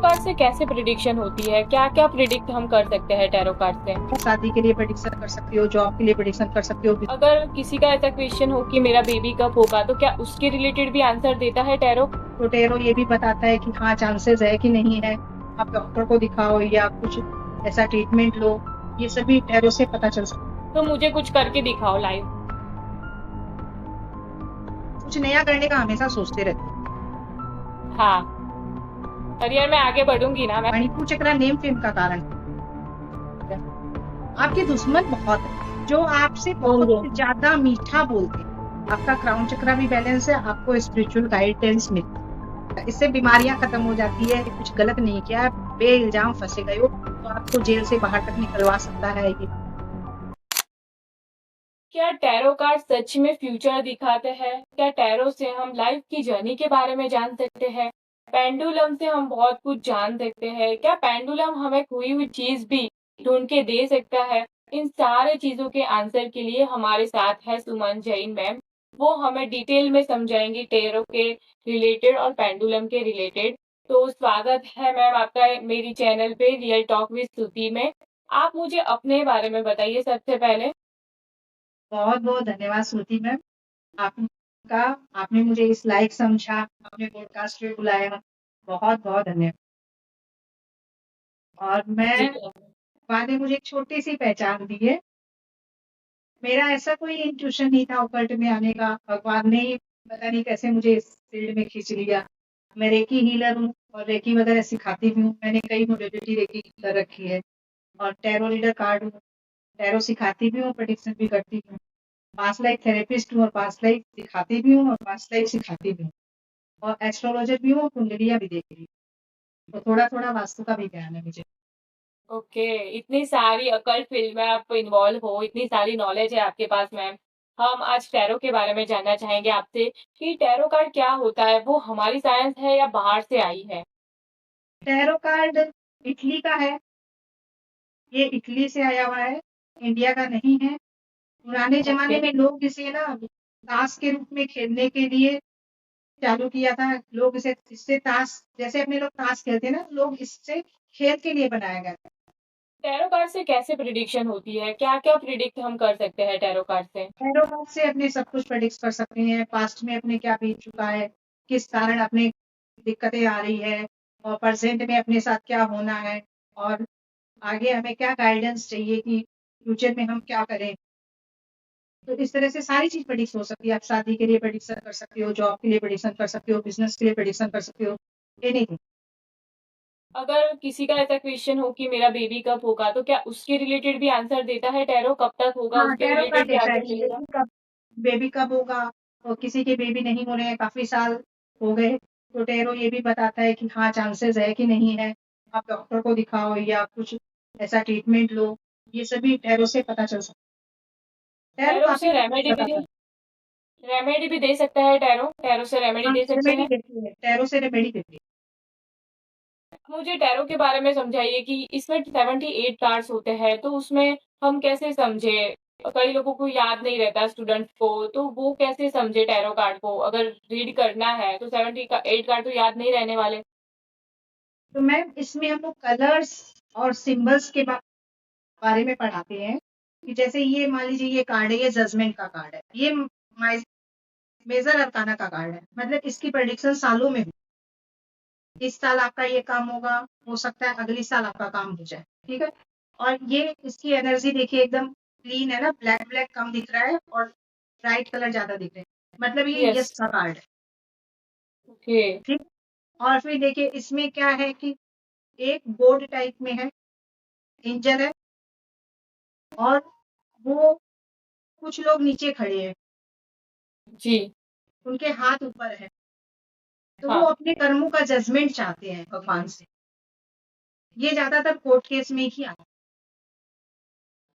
Card से कैसे prediction होती है? क्या-क्या प्रिडिक्ट हम कर सकते हैं टैरो कार्ड से? शादी के लिए प्रेडिक्शन कर सकती हो, जॉब के लिए प्रेडिक्शन कर सकती हो। अगर किसी का ऐसा क्वेश्चन हो कि मेरा बेबी कब होगा, तो क्या उसके रिलेटेड भी आंसर देता है टैरो? तो टैरो ये भी बताता है कि हाँ चांसेस है कि नहीं है, आप डॉक्टर को दिखाओ या कुछ ऐसा ट्रीटमेंट लो, ये सभी टैरो से पता चल सकता तो मुझे कुछ करके दिखाओ लाइव। है। कुछ नया करने का हमेशा सोचते रहते हाँ, करियर में आगे बढ़ूंगी ना मैं। हैं। मणिपुर चक्र नेम फेम का कारण है। आपके दुश्मन बहुत है जो आपसे बहुत होंगे। ज्यादा मीठा बोलते हैं। आपका क्राउन चक्र भी बैलेंस है, आपको स्पिरिचुअल गाइडेंस मिलती है, इससे बीमारियां खत्म हो जाती है। कुछ गलत नहीं किया, बे इल्जाम फंसे गए हो तो आपको जेल से बाहर तक निकलवा सकता है ये। क्या टैरो कार्ड सच में फ्यूचर दिखाते हैं? क्या टैरो से हम लाइफ की जर्नी के बारे में जान सकते हैं? पेंडुलम से हम बहुत कुछ जान सकते हैं। क्या पेंडुलम हमें खोई हुई चीज भी ढूंढ के दे सकता है? इन सारे चीजों के आंसर के लिए हमारे साथ है सुमन जैन मैम। वो हमें डिटेल में समझाएंगी टैरो के रिलेटेड और पेंडुलम के रिलेटेड। तो स्वागत है मैम आपका मेरी चैनल पे रियल टॉक विद श्रुति में। आप मुझे अपने बारे में बताइए सबसे पहले। बहुत बहुत धन्यवाद श्रुति मैम, आपका आपने मुझे इस लायक समझा, अपने पॉडकास्ट पे बुलाया, बहुत बहुत धन्यवाद। और जी मैं भगवान ने मुझे एक छोटी सी पहचान दी है। मेरा ऐसा कोई इंट्यूशन नहीं था ओकल्ट में आने का, भगवान ने ही पता नहीं कैसे मुझे इस फील्ड में खींच लिया। मैं रेकी हीलर हूँ और रेकी वगैरह सिखाती भी हूँ, मैंने कई मोडेलिटी रेकी कर रखी है। और टैरो रीडर कार्ड हूँ, टैरो सिखाती भी हूँ, प्रेडिक्शन भी करती हूँ। पास्ट लाइफ थेरेपिस्ट हूँ और पास्ट लाइफ सिखाती भी हूँ और पास्ट लाइफ सिखाती भी हूँ। और एस्ट्रोलॉजर भी हूँ, कुंडलियाँ भी देख रही हूँ, तो थोड़ा थोड़ा वास्तु का भी ज्ञान है मुझे। ओके। इतनी सारी अकल्ट फील्ड में आप इन्वॉल्व हो, इतनी सारी नॉलेज है आपके पास मैम। हम आज टैरो के बारे में जानना चाहेंगे आपसे कि टैरो कार्ड क्या होता है? वो हमारी साइंस है या बाहर से आई है? टैरो कार्ड इटली का है, ये इटली से आया हुआ है, इंडिया का नहीं है। पुराने ओके। जमाने में लोग इसे ना ताश के रूप में खेलने के लिए चालू किया था। लोग इसे इससे ताश, जैसे अपने लोग ताश खेलते हैं ना, लोग इससे खेल के लिए बनाया गया था। टैरो कार्ड से कैसे प्रिडिक्शन होती है? क्या-क्या प्रिडिक्ट हम कर सकते हैं टैरो कार्ड से? टैरो कार्ड से अपने सब कुछ प्रेडिक्ट कर सकते हैं, पास्ट में अपने क्या बीत चुका है, किस कारण अपने दिक्कतें आ रही है, और प्रेजेंट में अपने साथ क्या होना है, और आगे हमें क्या गाइडेंस चाहिए कि फ्यूचर में हम क्या करें। तो इस तरह से सारी चीज प्रेडिक्ट हो सकती है। आप शादी के लिए प्रेडिक्शन कर सकते हो, जॉब के लिए प्रेडिक्शन कर सकते हो, बिजनेस के लिए प्रेडिक्शन कर सकते हो, एनीथिंग। अगर किसी का ऐसा क्वेश्चन हो कि मेरा बेबी कब होगा, तो क्या उसके रिलेटेड भी आंसर देता है टैरो? कब तक होगा हाँ, उसके टैरो कर रिलेटेड भी देता है आंसर कि मिलेगा? बेबी कब होगा, और किसी के बेबी नहीं हो रहे हैं, काफी साल हो गए, तो टैरो ये भी बताता है कि हाँ चांसेस है कि नहीं है, आप डॉक्टर को दिखाओ या कुछ ऐसा ट्रीटमेंट लो, ये सभी टैरो से पता चल सकता है। टैरो टैरो काफी से कुछ बताता है। रेमेडी भी दे सकता है टैरो? टैरो से रेमेडी हाँ, दे सकते रेमेडी हैं? देती है, टैरो से रेमेडी देती है। मुझे टैरो के बारे में समझाइए कि इसमें 78 कार्ड्स होते हैं, तो उसमें हम कैसे समझे? कई लोगों को याद नहीं रहता स्टूडेंट्स को, तो वो कैसे समझे टैरो कार्ड को? अगर रीड करना है तो 78 कार्ड तो याद नहीं रहने वाले। तो मैम इसमें हम लोग कलर्स और सिंबल्स के बारे में पढ़ाते हैं, कि जैसे ये मान लीजिए ये कार्ड है, ये जजमेंट का कार्ड है, ये मेजर अरकाना का कार्ड है, मतलब इसकी प्रेडिक्शन सालों में हो। इस साल आपका ये काम होगा, हो सकता है अगली साल आपका काम हो जाए, ठीक है। और ये इसकी एनर्जी देखिए एकदम क्लीन है ना, ब्लैक ब्लैक कम दिख रहा है और ब्राइट कलर ज्यादा दिख रहे हैं, मतलब ये यस। यस का कार्ड है, ओके। ठीक। और फिर देखिए इसमें क्या है कि एक बोर्ड टाइप में है, एंजल है, और वो कुछ लोग नीचे खड़े हैं, जी। उनके हाथ ऊपर है, तो वो हाँ। अपने कर्मों का जजमेंट चाहते हैं भगवान से। ये ज्यादातर कोर्ट केस में ही आता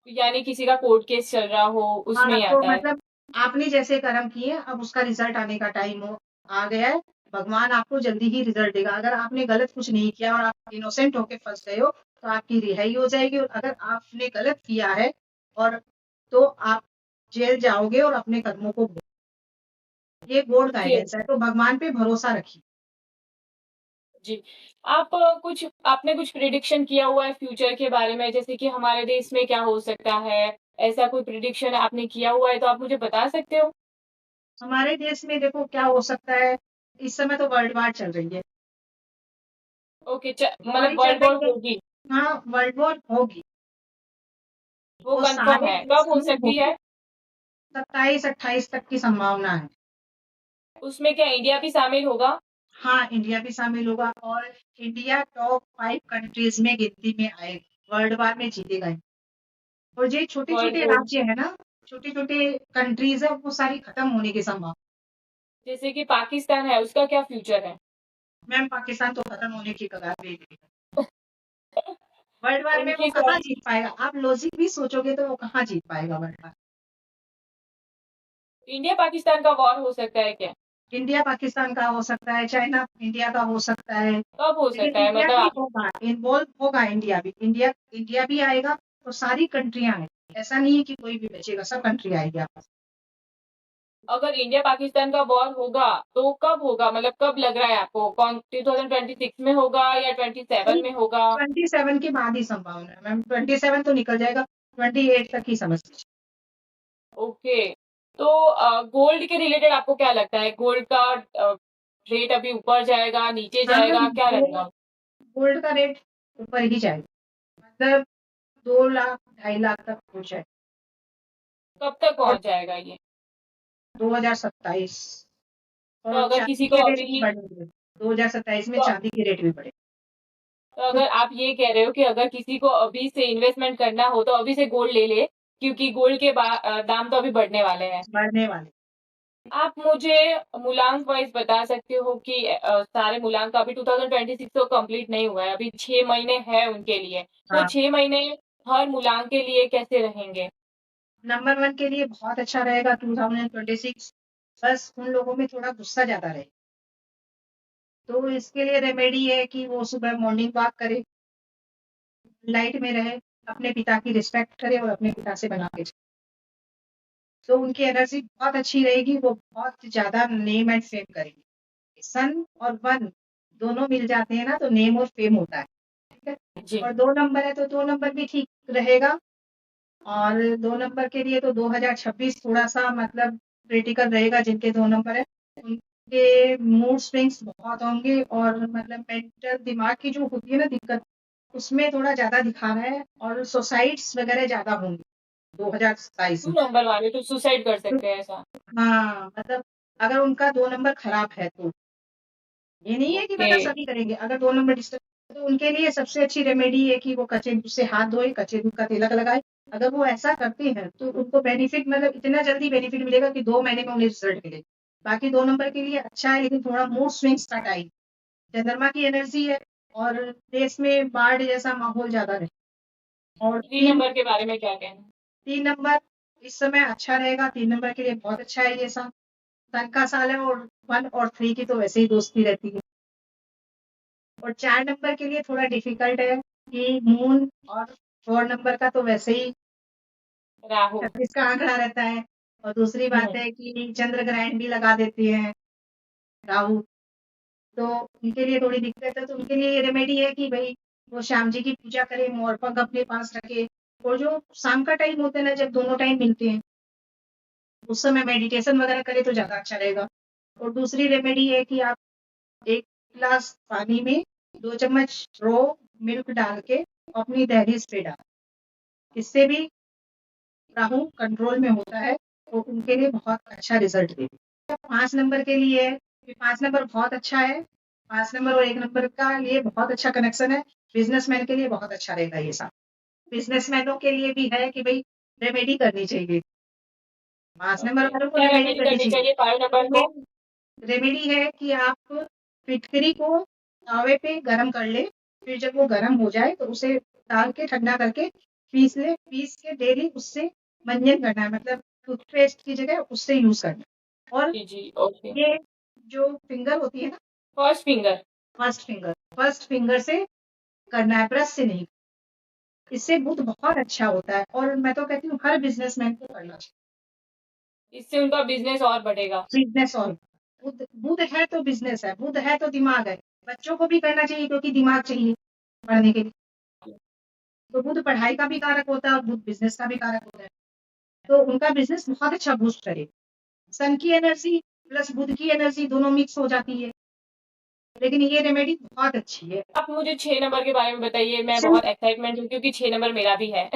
यानी किसी का कोर्ट केस चल रहा हो, है। उसमें हाँ, ही तो आता है। मतलब आपने जैसे कर्म किए, अब उसका रिजल्ट आने का टाइम हो आ गया है, भगवान आपको जल्दी ही रिजल्ट देगा। अगर आपने गलत कुछ नहीं किया और आप इनोसेंट होके फंस गए हो, तो आपकी रिहाई हो जाएगी, और अगर आपने गलत किया है और तो आप जेल जाओगे और अपने कर्मों को ये बोर्ड ओके। गाइडेंस है, तो भगवान पे भरोसा रखिए। जी। आप कुछ आपने कुछ प्रिडिक्शन किया हुआ है फ्यूचर के बारे में, जैसे कि हमारे देश में क्या हो सकता है? ऐसा कोई प्रिडिक्शन आपने किया हुआ है तो आप मुझे बता सकते हो? हमारे देश में देखो क्या हो सकता है, इस समय तो वर्ल्ड वार चल रही है। ओके, च वॉर ही मतलब चल वर्ल्ड वॉर रही है। होगी, हाँ, वर्ल्ड वॉर होगी। वो वो कन्फर्म सारे है। कब देशों हो में सकती होगी। है? 27-28 तक की संभावना है। उसमें क्या इंडिया भी शामिल होगा? हाँ, इंडिया भी शामिल होगा और इंडिया टॉप 5 कंट्रीज में गिनती में आएगा, वर्ल्ड वार में जीतेगा ही। और ये वर्ल्ड छोटे-छोटे ओ राज्य है ना, छोटे-छोटे कंट्रीज है, वो सारी खत्म होने की संभावना। जैसे कि पाकिस्तान है, उसका क्या फ्यूचर है? मैम पाकिस्तान तो खत्म होने की कगार पे ही है। वर्ल्ड वार में वो उनकी कहाँ सर जीत पाएगा? आप लॉजिक भी सोचोगे तो वो कहाँ जीत पाएगा वर्ल्ड वार? इंडिया पाकिस्तान का वॉर हो सकता है क्या? इंडिया पाकिस्तान का हो सकता है, चाइना इंडिया का हो सकता है, कब हो लेकिन सकता है? इंडिया मतलब भी आप होगा, इन्वॉल्व होगा इंडिया भी। इंडिया इंडिया भी आएगा और सारी कंट्रियां आएंगी। ऐसा नहीं है कि कोई भी बचेगा, सब कंट्री आएगी आपस। अगर इंडिया पाकिस्तान का वॉर होगा, तो कब होगा? मतलब कब लग रहा है आपको? कौन 2026 में होगा या 27 नहीं, में होगा? 27 के बाद ही संभावना है मैम, 27 तो निकल जाएगा, 28 तक ही समझ लीजिए। ओके। तो गोल्ड के रिलेटेड आपको क्या लगता है? गोल्ड का रेट अभी ऊपर जाएगा, नीचे हाँ मैम, जाएगा, क्या गोल्ड रहेगा? गोल्ड का रेट ऊपर ही जाएगा, मतलब 2 लाख 2.5 लाख तक हो जाए। कब तक और पहुँच जाएगा ये? 2027 तो और अगर चांदी किसी को के रेट भी अभी बढ़ेंगे। 2027 में तो चांदी के रेट भी बढ़े। तो अगर आप ये कह रहे हो कि अगर किसी को अभी से इन्वेस्टमेंट करना हो, तो अभी से गोल्ड ले ले, क्योंकि गोल्ड के दाम तो अभी बढ़ने वाले हैं। बढ़ने वाले। आप मुझे मूलांक वाइज़ बता सकते हो कि सारे मूलांक अभी 2026 तो कंप्लीट नहीं हुआ है, अभी 6 महीने हैं उनके लिए। वो हाँ, 6 महीने हर मूलांक के लिए कैसे रहेंगे? नंबर 1 के लिए बहुत अच्छा रहेगा 2026। बस उन लोगों में थोड़ा गुस्सा ज़्यादा रहे। तो इसके लिए रेमेडी है कि वो सुबह मॉर्निंग वॉक करे, लाइट में रहे, अपने पिता की रिस्पेक्ट करे और अपने पिता से बना के चले। तो उनकी एनर्जी बहुत अच्छी रहेगी, वो बहुत ज़्यादा नेम एंड फेम करेंगे। सन और 1 दोनों मिल जाते हैं ना तो नेम और फेम होता है, ठीक है? जी। और 2 नंबर है तो 2 नंबर भी ठीक रहेगा। और 2 नंबर के लिए तो 2026 थोड़ा-सा मतलब क्रिटिकल रहेगा, जिनके 2 नंबर है, उनके मूड स्विंग्स बहुत होंगे और मतलब मेंटल दिमाग की जो होती है ना दिक्कत, उसमें थोड़ा ज़्यादा दिखा रहा है और सुसाइड्स वगैरह ज़्यादा होंगी 2027 2 में। नंबर वाले तो सुसाइड कर तो सकते हैं ऐसा। हाँ, मतलब अगर उनका 2 नंबर खराब है तो। ये नहीं है कि ओके। मतलब सभी करेंगे, अगर 2 नंबर डिस्टर्ब तो उनके लिए सबसे अच्छी रेमेडी है कि वो कच्चे दूध से हाथ धोए, कच्चे दूध का तिलक लगाए। अगर वो ऐसा करते हैं तो उनको बेनिफिट मतलब इतना जल्दी बेनिफिट मिलेगा कि 2 महीने में उन्हें रिजल्ट मिले। बाकी 2 नंबर के लिए अच्छा है लेकिन थोड़ा मूड स्विंग स्टार्ट आएगी। चंद्रमा की एनर्जी है और देश में बाढ़ जैसा माहौल ज़्यादा रहे। और 3 नंबर के बारे में क्या कहना है? 3 नंबर इस समय अच्छा रहेगा, 3 नंबर के लिए बहुत अच्छा है ये साल। सन का साल है और 1 और 3 की तो वैसे ही दोस्ती रहती है। और 4 नंबर के लिए थोड़ा डिफिकल्ट है कि मून और 4 नंबर का तो वैसे ही राहु। 36 का आंकड़ा रहता है और दूसरी बात हुँ। है कि चंद्र ग्रहण भी लगा देते हैं राहु, तो उनके लिए थोड़ी दिक्कत है। तो उनके लिए ये रेमेडी है कि भई वो श्याम जी की पूजा करें, मोरपंख अपने पास रखें और जो शाम का टाइम होता है ना जब दोनों टाइम मिलते हैं, उस समय मेडिटेशन वगैरह करें तो ज़्यादा अच्छा रहेगा। और दूसरी रेमेडी है कि आप 1 ग्लास पानी में 2 चम्मच रॉ मिल्क डाल के अपनी दहलीज पे डालें। इससे भी राहु कंट्रोल में होता है, तो उनके लिए बहुत अच्छा रिज़ल्ट देगा। 5 नंबर के लिए है कि 5 नंबर बहुत अच्छा है, 5 नंबर और 1 नंबर का ये बहुत अच्छा कनेक्शन है, बिज़नेसमैन के लिए बहुत अच्छा रहेगा ये साल। बिज़नेसमैनों के लिए भी है कि भई रेमेडी करनी चाहिए। 5 नंबर ओके। वालों को क्या रेमेडी रेमेडी करनी करनी चाहिए। चाहिए 5 नंबर को? रेमेडी रेमेडी है कि आप फिटकरी को तवे पे गरम कर लें, फिर जब वो गरम हो जाए तो उसे डाल के ठंडा करके पीस लें, पीस के डेली उससे मंजन करना है, मतलब टूथपेस्ट की जगह उससे यूज़ करना है। और जी, जी, ओके। ये जो फिंगर होती है ना, फर्स्ट फिंगर। फर्स्ट फिंगर से करना है, ब्रश से नहीं। इससे बुध बहुत अच्छा होता है और मैं तो कहती हूँ हर बिज़नेसमैन को करना चाहिए। इससे उनका बिज़नेस और बढ़ेगा। बिज़नेस और बुध बुध है तो बिज़नेस है, बुध है तो दिमाग है। बच्चों को भी करना चाहिए क्योंकि दिमाग चाहिए पढ़ने के लिए। तो बुध पढ़ाई का भी कारक होता है और बुध बिज़नेस का भी कारक होता है। तो उनका बिज़नेस बहुत अच्छा बूस्ट करेगा। सन की एनर्जी प्लस बुध की एनर्जी दोनों मिक्स हो जाती है। लेकिन ये रेमेडी बहुत अच्छी है। आप मुझे 6 नंबर के बारे में बताइए, मैं सिंस बहुत एक्साइटमेंट हूँ क्योंकि 6 नंबर मेरा भी है।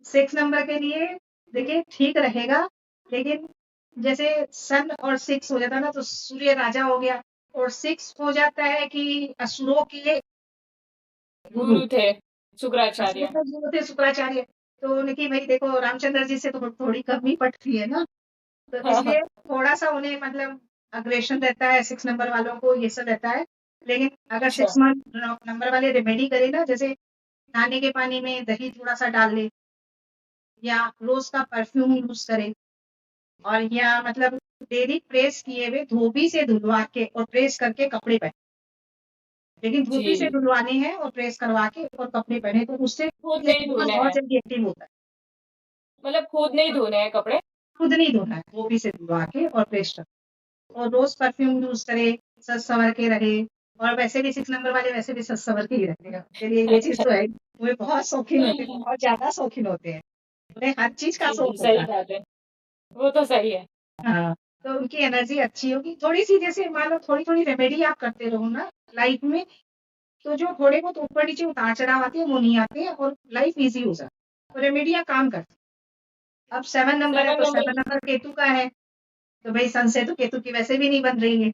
6 नंबर के लिए देखिए ठीक रहेगा, लेकिन जैसे सन और 6 हो जाता है ना तो सूर्य राजा हो गया और 6 हो जाता है कि असुरों के गुरु। गुरु थे, असुरों शुक्राचार्य। के गुरु थे शुक्राचार्य। तो उनकी भाई देखो रामचंद्र जी से तो थोड़ी कम ही पटती है ना, तो हाँ, हाँ। इसलिए थोड़ा-सा उन्हें मतलब अग्रेशन रहता है 6 नंबर वालों को, ये सब रहता है। लेकिन अगर अच्छा, 6 नंबर वाले रेमेडी करें ना, जैसे नहाने के पानी में दही थोड़ा-सा डाल लें या रोज़ का परफ्यूम यूज़ करें और या मतलब डेली प्रेस किए हुए धोबी से धुलवा के और प्रेस करके कपड़े पहने। लेकिन धोबी से जी। धुलवाने हैं और प्रेस करवा के और कपड़े पहने तो उससे खुद ये नहीं दिमाग धोने बहुत हैं, जल्दी एक्टिव होता है। मतलब खुद नहीं धोने हैं कपड़े? खुद नहीं धोना है, धोबी से धुलवा के और प्रेस कर और रोज़ परफ्यूम यूज़ करे, सज-संवर के रहे और वैसे भी 6 नंबर वाले वैसे भी सज-संवर के ही रहते हैं। चलिए ये चीज़ अच्छा। तो है ही। वे बहुत शौकीन होते हैं, बहुत ज़्यादा शौकीन होते हैं। उन्हें हर चीज़ का जी, जी, शौक होता सही है। बात है। वो तो सही है। हाँ, तो उनकी एनर्जी अच्छी होगी। थोड़ी-सी जैसे मान लो थोड़ी-थोड़ी रेमेडी आप करते रहो ना लाइफ में, तो जो थोड़े बहुत ऊपर-नीचे उतार-चढ़ाव आते हैं, वो नहीं आते हैं और लाइफ ईज़ी हो जाती है। तो रेमेडियाँ काम करती हैं। अब 7 नंबर है, 7 तो 7 नंबर नंबर केतु का है, तो भई सन से तो केतु की वैसे भी नहीं बन रही है।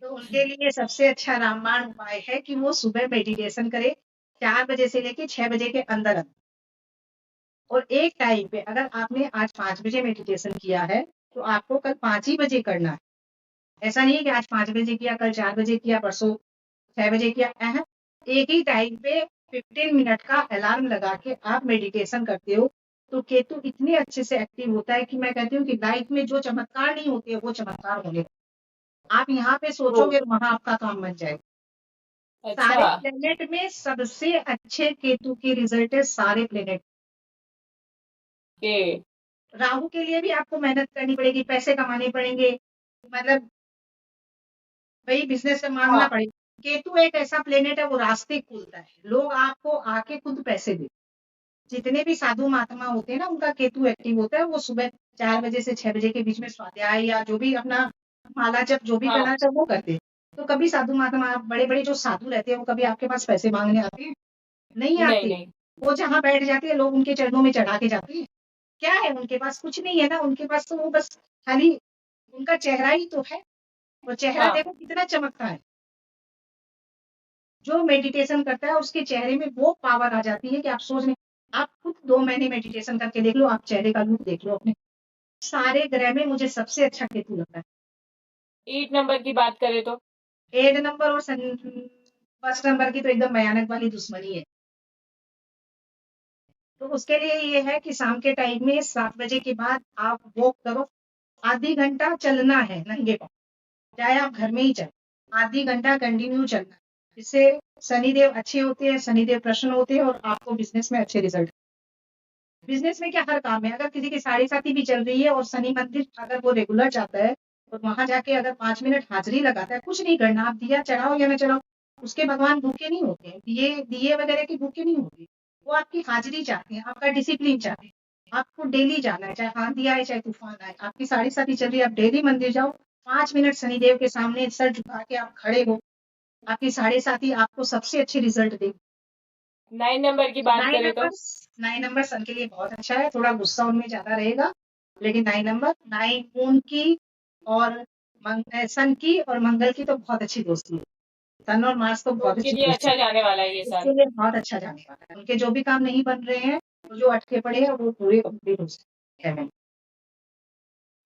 तो उनके लिए सबसे अच्छा रामबाण उपाय है कि वो सुबह मेडिटेशन करें, 4 बजे से लेके 6 बजे के अंदर-अंदर। और एक टाइम पे अगर आपने आज 5 बजे मेडिटेशन किया है, तो आपको कल 5 ही बजे करना है। ऐसा नहीं है कि आज 5 बजे किया, कल 4 बजे किया, परसों 6 बजे किया, एक ही टाइम पे 15 मिनट का अलार्म लगा के आप मेडिटेशन करते हो, तो केतु इतने अच्छे से एक्टिव होता है कि मैं कहती हूँ कि लाइफ में जो चमत्कार नहीं होते, वो चमत्कार होंगे। आप यहाँ पे ओह! सोचोगे और वहाँ आपका काम बन जाएगा। अच्छा, सारे प्लेनेट में सबसे अच्छे केतु के रिज़ल्ट है सारे प्लेनेट। ओके। राहु के लिए भी आपको मेहनत करनी पड़ेगी, पैसे कमाने पड़ेंगे, मतलब वही बिज़नेस में माँगना हाँ, पड़ेगा। केतु एक ऐसा प्लेनेट है, वो रास्ते खोलता है। लोग आपको आके खुद पैसे दें। जितने भी साधु महात्मा होते हैं ना, उनका केतु एक्टिव होता है, वो सुबह 4 बजे से 6 बजे के बीच में स्वाध्याय या जो भी अपना माला जप जो भी हाँ। करना चाहे वो करते हैं। तो कभी साधु महात्मा बड़े-बड़े जो साधु रहते हैं, वो कभी आपके पास पैसे माँगने आते हैं? नहीं नहीं, आते। नहीं। वो जहाँ बैठ जाते हैं, लोग उनके चरणों में चढ़ा के जाते हैं। क्या है उनके पास? कुछ नहीं है ना, उनके पास तो वो बस खाली उनका चेहरा ही तो है। वो चेहरा हाँ, देखो कितना चमकता है। जो मेडिटेशन करता है उसके चेहरे में वो पावर आ जाती है कि आप सोच नहीं। आप खुद 2 महीने मेडिटेशन करके देख लो, आप चेहरे का लुक देख लो अपने। सारे ग्रह में मुझे सबसे अच्छा केतु लगता है। 8 नंबर की बात करें तो? 8 नंबर और फर्स्ट नंबर की तो एकदम भयानक वाली दुश्मनी है। तो उसके लिए ये है कि शाम के टाइम में 7 बजे के बाद आप वॉक करो। आधी घंटा चलना है नंगे पाँव, चाहे आप घर में ही चलें। आधी घंटा कंटिन्यू चलना है। इससे शनिदेव अच्छे होते हैं, शनिदेव प्रसन्न होते हैं और आपको बिज़नेस में अच्छे रिज़ल्ट। बिज़नेस में क्या हर काम में अगर किसी की साढ़े-साती भी चल रही है और शनि मंदिर अगर वो रेगुलर जाता है, तो वहाँ जाके अगर 5 मिनट हाज़री लगाता है, कुछ नहीं करना, आप दिया चढ़ाओ या ना चढ़ाओ, उसके भगवान भूखे नहीं होते हैं। दिए दिए वगैरह के भूखे नहीं होते। वो आपकी हाज़री चाहते हैं, आपका डिसिप्लिन चाहते हैं। आपको डेली जाना है, चाहे आँधी आए, चाहे तूफ़ान आए। आपकी साढ़े-साती चल रही है, आप डेली मंदिर जाओ, 5 मिनट शनिदेव के सामने सर झुका के आप खड़े हो, आपकी साढ़े-साती आपको सबसे अच्छे रिज़ल्ट देगी। 9 नंबर की बात 9 करें तो? नंबर्स 9 नंबर सन के लिए बहुत अच्छा है, थोड़ा गुस्सा उनमें ज़्यादा रहेगा, लेकिन 9 नंबर 9 मून की और सन की और मंगल की तो बहुत अच्छी दोस्ती है। सन और मार्स तो तो बहुत उनके अच्छी लिए दोस्ती अच्छा जाने वाला है ये है। साल। इसके लिए बहुत अच्छा जाने वाला है। उनके जो भी काम नहीं बन रहे हैं, वो जो अटके पड़े हैं, वो पूरे कंप्लीट हो जाएँगे।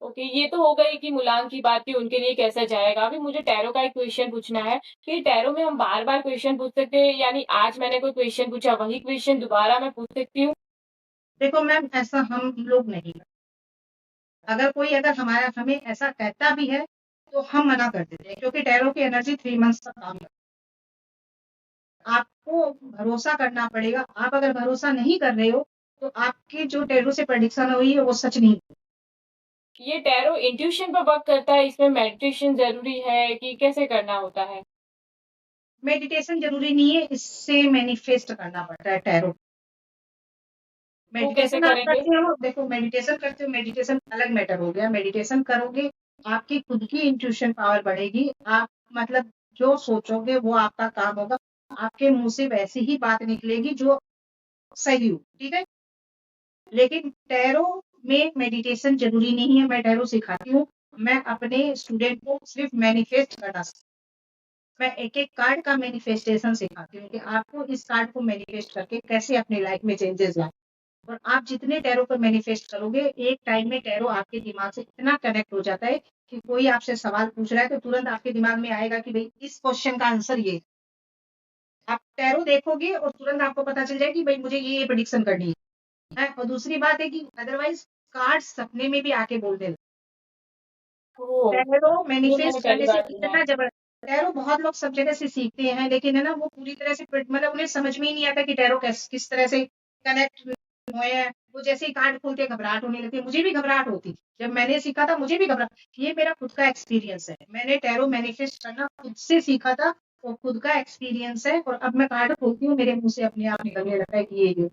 ओके, ये तो हो गई कि मुलांक की बात कि उनके लिए कैसा जाएगा। अभी मुझे टैरो का एक क्वेश्चन पूछना है कि टैरो में हम बार-बार क्वेश्चन पूछ सकते हैं, यानी आज मैंने कोई क्वेश्चन पूछा, वही क्वेश्चन दोबारा मैं पूछ सकती हूँ? देखो मैम ऐसा हम लोग नहीं करते। अगर हमारा हमें ऐसा कहता भी है, तो हम मना कर देते हैं क्योंकि टैरो की एनर्जी 3 मंथ्स तक काम करती है। आपको भरोसा करना पड़ेगा। आप अगर भरोसा नहीं कर रहे हो, तो आपकी जो टैरो से प्रेडिक्शन हुई है, वो सच नहीं हुई। ये टैरो इंट्यूशन पर वर्क करता है, इसमें मेडिटेशन ज़रूरी है कि कैसे करना होता है? मेडिटेशन ज़रूरी नहीं है, इससे मैनिफेस्ट करना पड़ता है टैरो। वो कैसे मेडिटेशन आप करेंगे? करते हो, देखो मेडिटेशन करते हो, मेडिटेशन अलग मैटर हो गया। मेडिटेशन करोगे, आपकी खुद की इंट्यूशन पावर बढ़ेगी। आप मतलब जो सोचोगे वो आपका काम होगा। आपके मुँह से वैसी ही बात निकलेगी जो सही हो, ठीक है? लेकिन टैरो में मेडिटेशन ज़रूरी नहीं है, मैं टैरो सिखाती हूँ। मैं अपने स्टूडेंट को सिर्फ़ मैनिफेस्ट करना मैं एक-एक कार्ड का मैनिफेस्टेशन सिखाती हूँ कि आपको इस कार्ड को मैनिफेस्ट करके कैसे अपनी लाइफ में चेंजेस लाएँ। और आप जितने टैरो को मैनिफेस्ट करोगे, एक टाइम में टैरो आपके दिमाग से इतना कनेक्ट हो जाता है कि कोई आपसे सवाल पूछ रहा है तो तुरंत आपके दिमाग में आएगा कि भई इस क्वेश्चन का आंसर ये है। आप टैरो देखोगे और तुरंत आपको पता चल जाएगा कि भई मुझे ये प्रेडिक्शन करनी है। और दूसरी बात है कि अदरवाइज़ कार्ड्स सपने में भी आके बोल देते ओह! टैरो ये मैंने मैनिफेस्ट पहली करने से बार सुना है। इतना टैरो बहुत लोग सब जगह से सीखते हैं, लेकिन है ना वो पूरी तरह से मतलब उन्हें समझ में ही नहीं आता कि टैरो किस तरह से कनेक्ट हुए हैं। वो जैसे ही कार्ड खोलते घबराहट होने लगती है, मुझे भी घबराहट होती। जब मैंने सीखा था मुझे भी घबराहट ये मेरा खुद का एक्सपीरियंस है। मैंने टैरो मैनिफेस्ट करना खुद से सीखा था और खुद का एक्सपीरियंस है और अब मैं कार्ड खोलती हूँ, मेरे मुँह से अपने आप निकलने लगता है कि ये।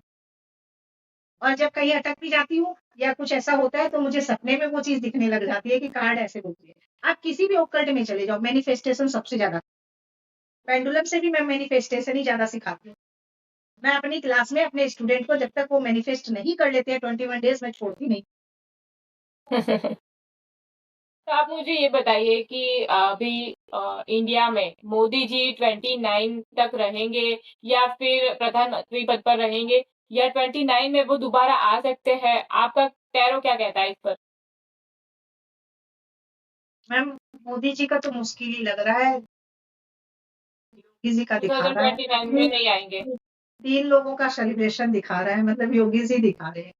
और जब कहीं अटक भी जाती हूँ या कुछ ऐसा होता है तो मुझे सपने में वो चीज़ दिखने लग जाती है कि कार्ड ऐसे बोलती है। आप किसी भी ओक्कल्ट में चले जाओ, मैनिफेस्टेशन सबसे ज़्यादा पेंडुलम से भी मैं मैनिफेस्टेशन ही ज़्यादा सिखाती हूँ। मैं अपनी क्लास में अपने स्टूडेंट को जब तक वो मैनिफेस्ट नहीं कर लेते हैं 21 डेज़ मैं छोड़ती नहीं। तो आप मुझे ये बताइए कि अभी इंडिया में मोदी जी 29 तक रहेंगे या फिर प्रधानमंत्री पद पर रहेंगे या 29 में वो दोबारा आ सकते हैं? आपका टैरो क्या कहता है इस पर? मैम मोदी जी का तो मुश्किल ही लग रहा है, योगी जी का दिखा रहा है। 2029 में नहीं आएँगे। 3 लोगों का सेलिब्रेशन दिखा रहा है मतलब योगी जी दिखा रहे हैं।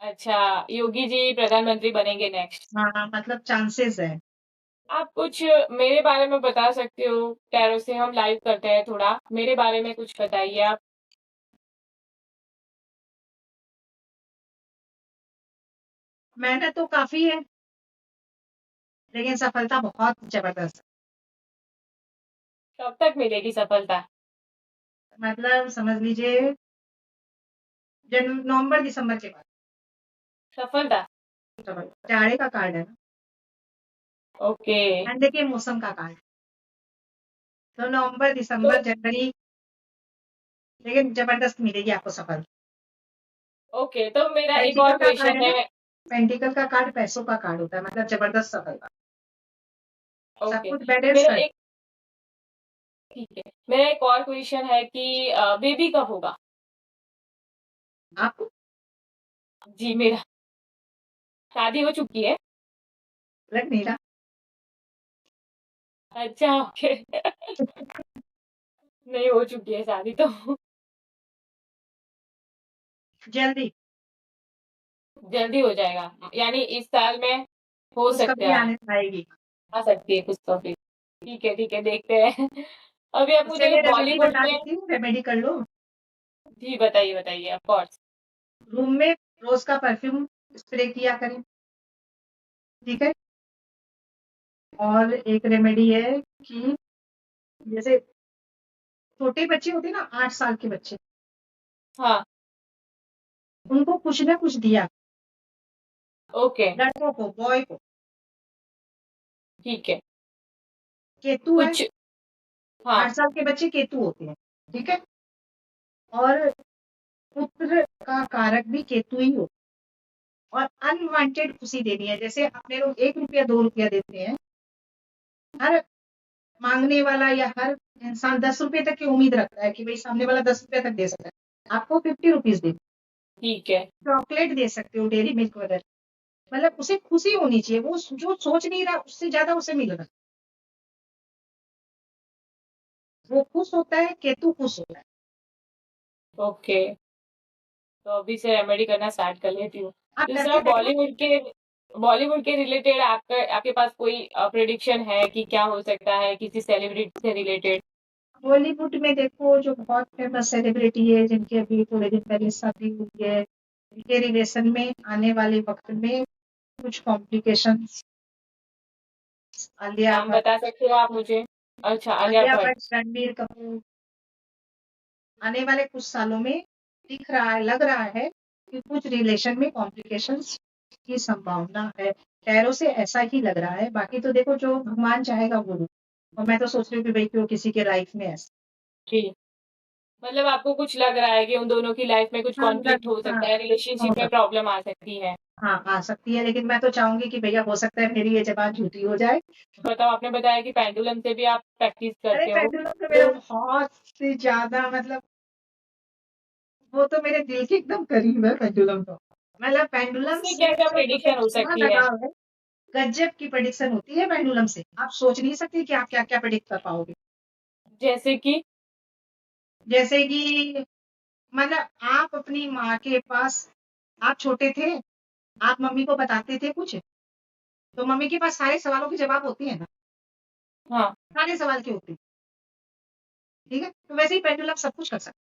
अच्छा, योगी जी प्रधानमंत्री बनेंगे नेक्स्ट। हाँ, मतलब चांसेस है। आप कुछ मेरे बारे में बता सकते हो? टैरो से हम लाइव करते हैं थोड़ा, मेरे बारे में कुछ बताइए आप। मेहनत तो काफ़ी है, लेकिन सफलता बहुत ज़बरदस्त है। कब तक मिलेगी सफलता? मतलब समझ लीजिए नवंबर दिसंबर के बाद। सफलता? जाड़े का कार्ड है ना, ओके, ठंड के मौसम का कार्ड। तो नवंबर, तो दिसंबर, जनवरी लेकिन ज़बरदस्त मिलेगी आपको सफलता। ओके, तो मेरा एक पेंटिकल और का कार्ड है क्वेश्चन ना, है। पेंटिकल का कार्ड पैसों का कार्ड होता है मतलब ज़बरदस्त सफलता। सब ओके, कुछ तो बैलेंस मेरा कर एक ठीक है, मेरा एक और क्वेश्चन है कि बेबी कब होगा? आपको जी, मेरा शादी हो चुकी है। लग नहीं रहा। अच्छा, ओके। नहीं हो चुकी है शादी तो जल्दी, जल्दी हो जाएगा, यानी इस साल में हो खुशखबरी सकता है, आने आएगी। आ सकती है कुछ तो भी। ठीक है, देखते हैं। अभी आप उसके मुझे लिए रेमेडी बॉलीवुड बता में देती हूँ, रेमेडी कर लो। जी, बताइए ऑफ कोर्स। रूम में रोज़ का परफ्यूम स्प्रे किया करें, ठीक है? और एक रेमेडी है कि जैसे छोटे बच्चे होते हैं ना 8 साल के बच्चे, हाँ, उनको कुछ ना कुछ दिया ओके, लड़कों को, बॉय को। ठीक है। केतु है, कुछ 8 हाँ, साल के बच्चे केतु होते हैं, ठीक है? और पुत्र का कारक भी केतु ही होता है और अनवांटेड खुशी देनी है। जैसे अपने लोग ₹1 ₹2 देते हैं, हर माँगने वाला या हर इंसान ₹10 तक की उम्मीद रखता है कि भई सामने वाला ₹10 तक दे सकता है। आपको ₹50 दें, ठीक है, चॉकलेट दे सकते हो, डेयरी मिल्क वगैरह। मतलब उसे खुशी होनी चाहिए, वो जो सोच नहीं रहा उससे ज़्यादा उसे मिल रहा है। वो खुश होता है, केतु खुश होता है। ओके। तो अभी से रेमेडी करना स्टार्ट कर लेती हूँ। आप दूसरा करके देखो। बॉलीवुड के रिलेटेड आपके पास कोई प्रेडिक्शन है कि क्या हो सकता है किसी सेलिब्रिटी से रिलेटेड? बॉलीवुड में देखो जो बहुत फेमस सेलिब्रिटी है जिनकी अभी थोड़े दिन पहले शादी हुई है, उनके रिलेशन में आने वाले वक़्त में कुछ कॉम्प्लिकेशंस आलिया नाम भट्ट बता सकते हो आप मुझे? अच्छा, आलिया आलिया भट्ट। भट्ट, रणबीर कपूर, आने वाले कुछ सालों में दिख रहा है, लग रहा है कि कुछ रिलेशन में कॉम्प्लिकेशंस की संभावना है। खैरों से ऐसा ही लग रहा है, बाकी तो देखो जो भगवान चाहेगा वो होगा। और मैं तो सोच रही हूँ कि भाई क्यों किसी के लाइफ में ऐसा। जी। मतलब आपको कुछ लग रहा है कि उन दोनों की लाइफ में कुछ हाँ, कॉन्फ्लिक्ट हो हाँ, सकता है, हो रिलेशनशिप में सकता प्रॉब्लम आ सकती है। हाँ, आ सकती है, लेकिन मैं तो चाहूंगी कि भैया हो सकता है मेरी ये ज़बान झूठी हो जाए। बताओ, आपने बताया कि पेंडुलम से भी आप प्रैक्टिस अरे करते हो। पेंडुलम तो मेरा तो बहुत से ज़्यादा मतलब वो तो मेरे दिल के एकदम करीब है पेंडुलम तो। मतलब पेंडुलम उससे से क्या-क्या तो मुझे प्रेडिक्शन हो इतना सकती है? लगाव है, गज़ब की प्रेडिक्शन होती है पेंडुलम से। आप सोच नहीं सकती कि आप क्या-क्या प्रेडिक्ट कर पाओगे। जैसे कि जैसे कि मतलब आप अपनी माँ के पास आप छोटे थे, आप मम्मी को बताते थे कुछ, तो मम्मी के पास सारे सवालों के जवाब होते हैं ना, हाँ, सारे सवाल के होते हैं, ठीक है? तो वैसे ही पेंडुलम सब कुछ कर सकता है।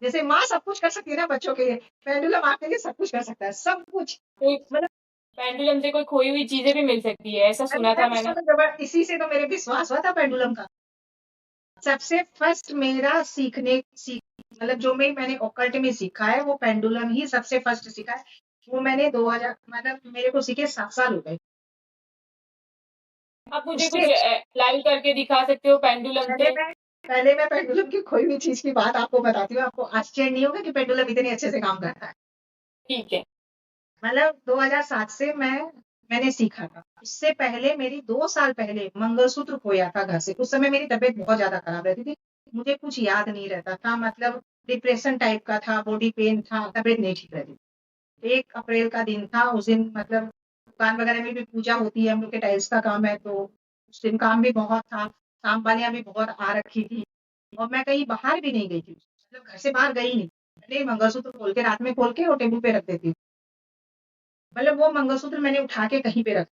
जैसे माँ सब कुछ कर सकती है ना बच्चों के लिए, पेंडुलम आपके लिए सब कुछ कर सकता है, सब कुछ। तो मतलब पेंडुलम से कोई खोई हुई चीज़ें भी मिल सकती है, ऐसा अरे सुना था मैं मैंने। इसको तो इसी से तो मेरे विश्वास हुआ था पेंडुलम का। सबसे फर्स्ट मेरा मतलब जो मैंने ओकल्ट में सीखा है वो पेंडुलम ही सबसे फर्स्ट सीखा है। वो मैंने 2000 मतलब मेरे को सीखे 7 साल हो गए। आप मुझे उससे कुछ लाइव करके दिखा सकते हो पेंडुलम पहले से? मैं पहले मैं पेंडुलम की खोई हुई चीज़ की बात आपको बताती हूँ, आपको आश्चर्य नहीं होगा कि पेंडुलम इतने अच्छे से काम करता है। ठीक है। मतलब 2007 से मैंने सीखा था। उससे पहले मेरी 2 साल पहले मंगलसूत्र खोया था घर से। उस समय मेरी तबीयत बहुत ज़्यादा खराब रहती थी। मुझे कुछ याद नहीं रहता था, मतलब डिप्रेशन टाइप का था, बॉडी पेन था, तबीयत नहीं ठीक रहती थी। 1 अप्रैल का दिन था, उस दिन मतलब दुकान वगैरह में भी पूजा होती है, हम लोग के टाइल्स का काम है, तो उस दिन काम भी बहुत था। काम वालियाँ भी बहुत आ रखी थी और मैं कहीं बाहर भी नहीं गई थी। मतलब घर से बाहर गई नहीं। मैंने मंगलसूत्र खोल के रात में खोल के और टेबल पे रख देती हूँ। मतलब वो मंगलसूत्र मैंने उठा के कहीं पे रख।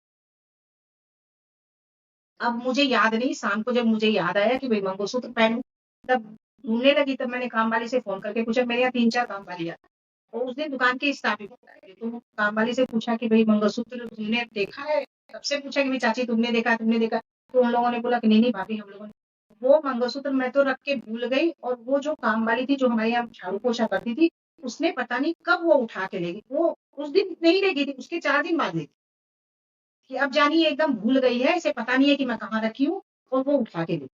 अब मुझे याद नहीं, शाम को जब मुझे याद आया कि भई मंगलसूत्र पहनूँ, तब ढूँढने लगी, तब मैंने काम वाली से फ़ोन करके पूछा, मेरे यहाँ 3-4 काम वाली आई। और उस दिन दुकान की स्टाफ ही बताया कि तो काम वाली से पूछा कि भई मंगलसूत्र तुमने देखा है? सबसे पूछा कि भई चाची तुमने देखा है, तुमने देखा है? तो उन लोगों ने बोला कि नहीं-नहीं भाभी हम लोगों ने वो मंगलसूत्र मैं तो रख के भूल गई और वो जो काम वाली थी, जो हमारे यहाँ झाड़ू-पोछा करती थी, उसने पता नहीं कब वो उठा के ले गई। वो उस दिन नहीं ले गई थी, उसके 4 दिन बाद ले गई। कि अब जानिए एकदम भूल गई है, इसे पता नहीं है कि मैं कहाँ रखी हूँ और वो उठा के ले गई।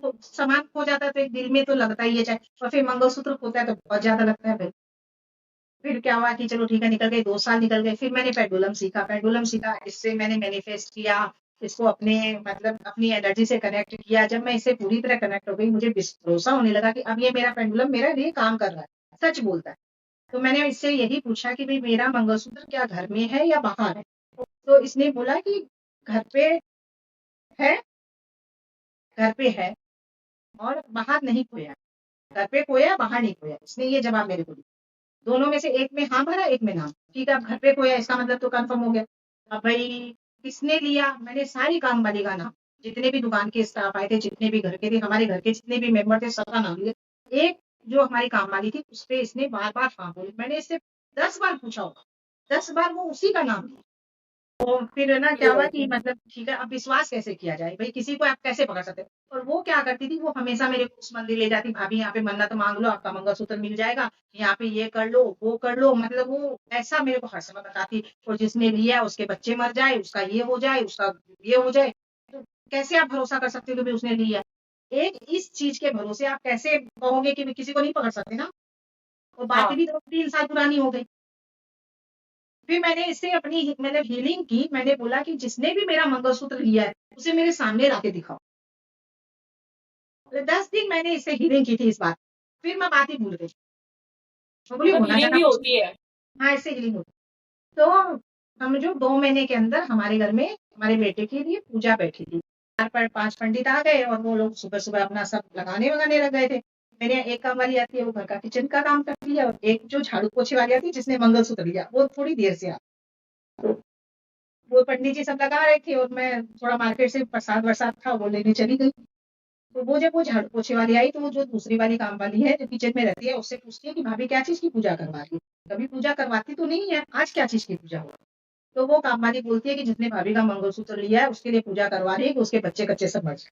तो सामान खो जाता है तो एक दिल में तो लगता ही है चाहे और फिर मंगलसूत्र खोता है तो बहुत ज़्यादा लगता है भाई। फिर क्या हुआ कि चलो ठीक है निकल गए 2 साल निकल गए, फिर मैंने पेंडुलम सीखा, इससे मैंने मैनिफेस्ट किया, इसको अपने मतलब अपनी एनर्जी से कनेक्ट किया। जब मैं इससे पूरी तरह कनेक्ट हो गई, मुझे भरोसा होने लगा कि अब ये मेरा पेंडुलम मेरे लिए काम कर रहा है, सच बोलता है। तो मैंने इससे यही पूछा कि भई मेरा मंगलसूत्र क्या घर में है या बाहर है? तो इसने बोला कि घर पे है, घर पे है और बाहर नहीं खोया है। घर पे खोया है, बाहर नहीं खोया है। इसने ये जवाब मेरे को दिया। दोनों में से एक में हाँ भरा, एक में ना। ठीक है, अब घर पे खोया है, इसका मतलब तो कन्फर्म हो गया। अब भई किसने लिया? मैंने सारी काम वाली का नाम, जितने भी दुकान के स्टाफ आए थे, जितने भी घर के थे, हमारे घर के जितने भी मेंबर थे, सबका नाम लिया। एक जो हमारी काम वाली थी, उसपे इसने बार-बार हाँ बोली। मैंने इससे 10 बार पूछा होगा, 10 बार वो उसी का नाम लिया। तो फिर ना क्या हुआ कि मतलब ठीक है, अब विश्वास कैसे किया जाए? भई किसी को आप कैसे पकड़ सकते हो? और वो क्या करती थी, वो हमेशा मेरे को उस मंदिर ले जाती, भाभी यहाँ पे मन्नत माँग लो, आपका मंगलसूत्र मिल जाएगा, यहाँ पे ये कर लो, वो कर लो, मतलब वो ऐसा मेरे को हर समय बताती और जिसने लिया उसके बच्चे मर जाए, उसका ये हो जाए, उसका ये हो जाए। तो कैसे आप भरोसा कर सकते हो कि भई उसने लिया? एक इस चीज़ के भरोसे आप कैसे कहोगे कि भई किसी को नहीं पकड़ सकते ना? और बात हाँ, भी तो 3 साल पुरानी हो गई। फिर मैंने इससे अपनी मतलब हीलिंग की, मैंने बोला कि जिसने भी मेरा मंगलसूत्र लिया है, उसे मेरे सामने ला के दिखाओ। तो 10 दिन मैंने इससे हीलिंग की थी इस बात। फिर मैं बात ही भूल गई। मैं बोली मतलब होना हीलिंग जाना भी कुछ होती है। हाँ, इससे हीलिंग होती है। तो समझो 2 महीने के अंदर हमारे घर में हमारे बेटे के लिए पूजा बैठी थी। 4 प 5 पंडित आ गए और वो लोग सुबह-सुबह अपना सब लगाने-वगाने लग गए थे। मेरे यहाँ एक काम वाली आती है, वो घर का किचन का काम करती है और एक जो झाड़ू-पोछे वाली आती है, जिसने मंगलसूत्र लिया, वो थोड़ी देर से आ तो वो पंडित जी सब लगा रहे थे और मैं थोड़ा मार्केट से प्रसाद-वरसाद था, वो लेने चली गई। तो वो जब वो झाड़ू पोछे वाली आई, तो वो जो दूसरी वाली काम वाली है, जो किचन में रहती है, उससे पूछती है कि भाभी क्या चीज़ की पूजा करवा रही हो? कभी पूजा करवाती तो नहीं है, आज क्या चीज़ की पूजा हो रही है? तो वो काम वाली बोलती है कि जिसने भाभी का मंगलसूत्र लिया है, उसके लिए पूजा करवा रही है कि उसके बच्चे-कच्चे सब मर जाएँ।